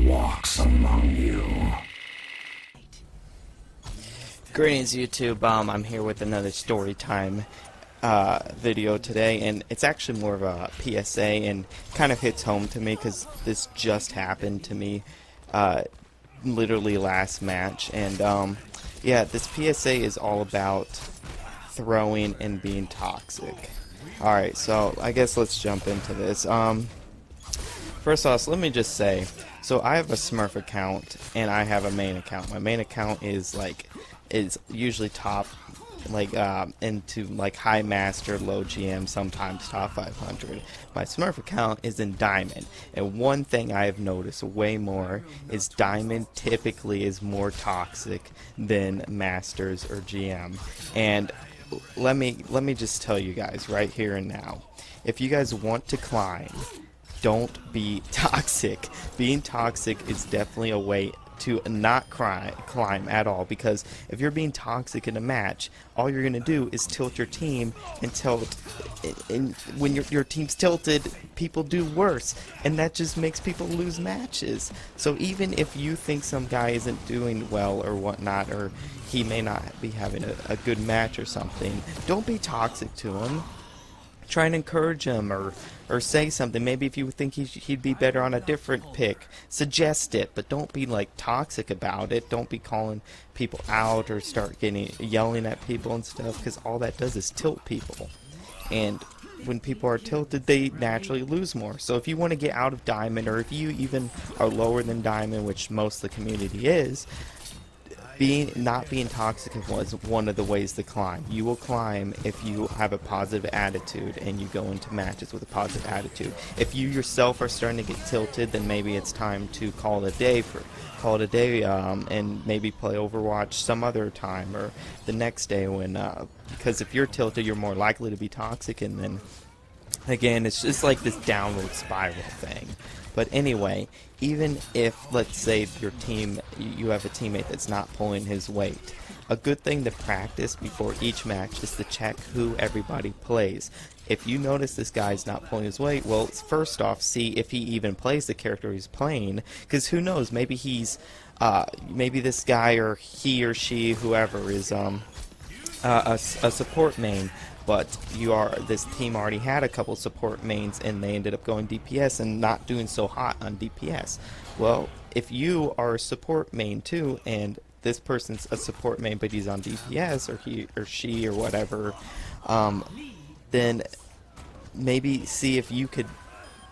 walks among you. Greetings YouTube, I'm here with another story time video today, and it's actually more of a PSA and kind of hits home to me because this just happened to me literally last match. And yeah, this PSA is all about throwing and being toxic. Alright, so I guess let's jump into this. First off, let me just say, so I have a Smurf account and I have a main account. My main account is usually top, into like high master, low GM, sometimes top 500. My Smurf account is in diamond, and one thing I have noticed way more is diamond typically is more toxic than masters or GM. And let me just tell you guys right here and now, if you guys want to climb, don't be toxic. Being toxic is definitely a way to not climb at all, because if you're being toxic in a match, all you're gonna do is tilt your team and when your team's tilted, people do worse, and that just makes people lose matches. So even if you think some guy isn't doing well or whatnot, or he may not be having a good match or something, don't be toxic to him. Try and encourage him, or say something. Maybe if you think he'd be better on a different pick, suggest it, but don't be like toxic about it. Don't be calling people out or start yelling at people and stuff, because all that does is tilt people. And when people are tilted, they naturally lose more. So if you want to get out of diamond, or if you even are lower than diamond, which most of the community is, not being toxic was one of the ways to climb. You will climb if you have a positive attitude and you go into matches with a positive attitude. If you yourself are starting to get tilted, then maybe it's time to call it a day and maybe play Overwatch some other time, or the next day, because if you're tilted, you're more likely to be toxic, and then again, it's just like this downward spiral thing. But anyway, even if, let's say, your team, you have a teammate that's not pulling his weight, a good thing to practice before each match is to check who everybody plays. If you notice this guy's not pulling his weight, well, first off, see if he even plays the character he's playing, because who knows, maybe maybe this guy or he or she, whoever, is a support main. But this team already had a couple support mains, and they ended up going DPS and not doing so hot on DPS. Well, if you are a support main too, and this person's a support main but he's on DPS, or he or she or whatever, then maybe see if you could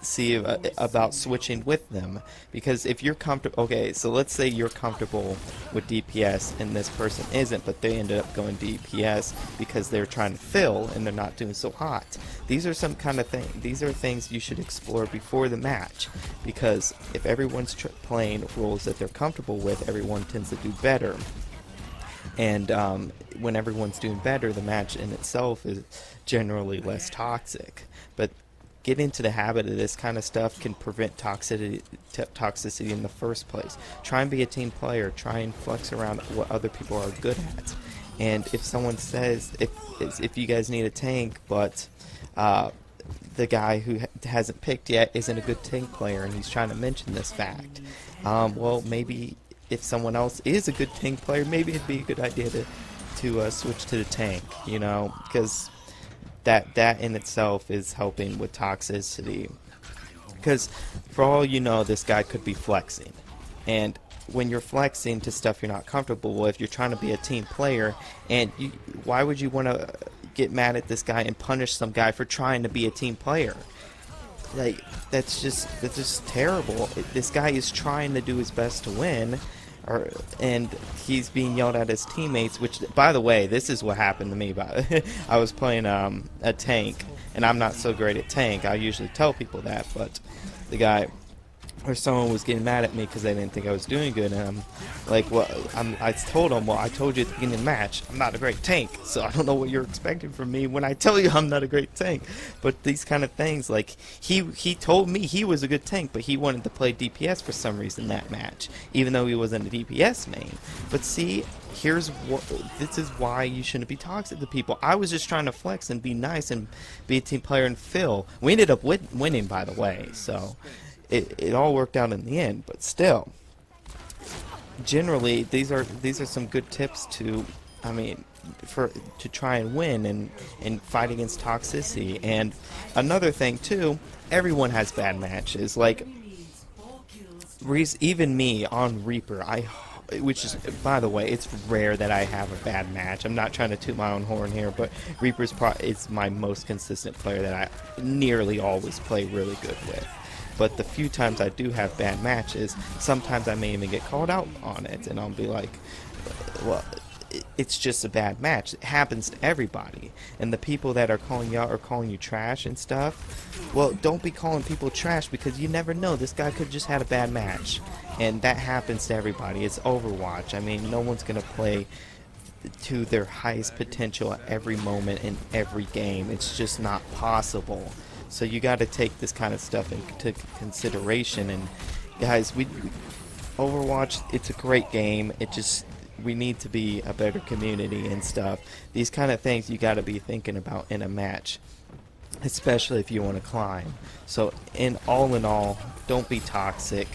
see about switching with them. Because if you're comfortable, okay, so let's say you're comfortable with DPS and this person isn't, but they ended up going DPS because they're trying to fill and they're not doing so hot. These are these are things you should explore before the match, because if everyone's playing roles that they're comfortable with, everyone tends to do better. And when everyone's doing better, the match in itself is generally less toxic. But get into the habit of this kind of stuff can prevent toxicity in the first place. Try and be a team player. Try and flex around what other people are good at. And if someone says, if you guys need a tank, but the guy who hasn't picked yet isn't a good tank player, and he's trying to mention this fact, well, maybe if someone else is a good tank player, maybe it'd be a good idea to switch to the tank, you know, because that in itself is helping with toxicity. Because for all you know, this guy could be flexing, and when you're flexing to stuff you're not comfortable with, you're trying to be a team player, and why would you want to get mad at this guy and punish some guy for trying to be a team player? Like, that's just terrible. This guy is trying to do his best to win, and he's being yelled at his teammates, which, by the way, this is what happened to me. I was playing a tank, and I'm not so great at tank. I usually tell people that, but the guy or someone was getting mad at me because they didn't think I was doing good, and I'm like, well, I told them, well, I told you at the beginning of the match, I'm not a great tank, so I don't know what you're expecting from me when I tell you I'm not a great tank. But these kind of things, like, he told me he was a good tank, but he wanted to play DPS for some reason that match, even though he wasn't a DPS main. But see, this is why you shouldn't be toxic to people. I was just trying to flex and be nice and be a team player and fill. We ended up winning, by the way, so it all worked out in the end. But still, generally these are some good tips to, I mean, to try and win and fight against toxicity. And another thing too, everyone has bad matches. Like even me on Reaper, which is, by the way, it's rare that I have a bad match. I'm not trying to toot my own horn here, but Reaper's is my most consistent player that I nearly always play really good with. But the few times I do have bad matches, sometimes I may even get called out on it, and I'll be like, well, it's just a bad match. It happens to everybody. And the people that are calling you out or calling you trash and stuff, well, don't be calling people trash, because you never know. This guy could just had a bad match. And that happens to everybody. It's Overwatch. I mean, no one's going to play to their highest potential at every moment in every game. It's just not possible. So you got to take this kind of stuff into consideration. And guys, Overwatch, it's a great game. We need to be a better community and stuff. These kind of things you got to be thinking about in a match, especially if you want to climb. So in all, don't be toxic.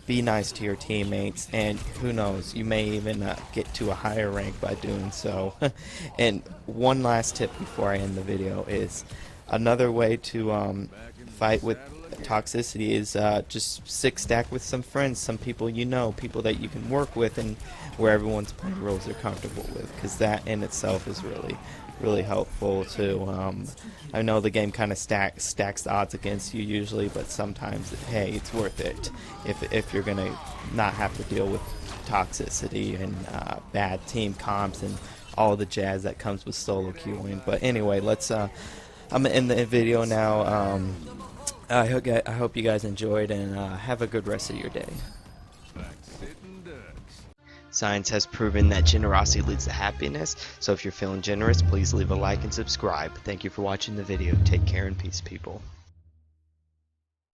Be nice to your teammates, and who knows, you may even get to a higher rank by doing so. And one last tip before I end the video is another way to fight with toxicity is just stack with some friends, some people you know, people that you can work with, and where everyone's playing roles they're comfortable with, because that in itself is really helpful too. I know the game kind of stacks the odds against you usually, but sometimes, hey, it's worth it if you're gonna not have to deal with toxicity and bad team comps and all the jazz that comes with solo queuing. But anyway, let's I'm gonna end the video now. I hope you guys enjoyed, and have a good rest of your day. Science has proven that generosity leads to happiness, so if you're feeling generous, please leave a like and subscribe. Thank you for watching the video. Take care and peace, people.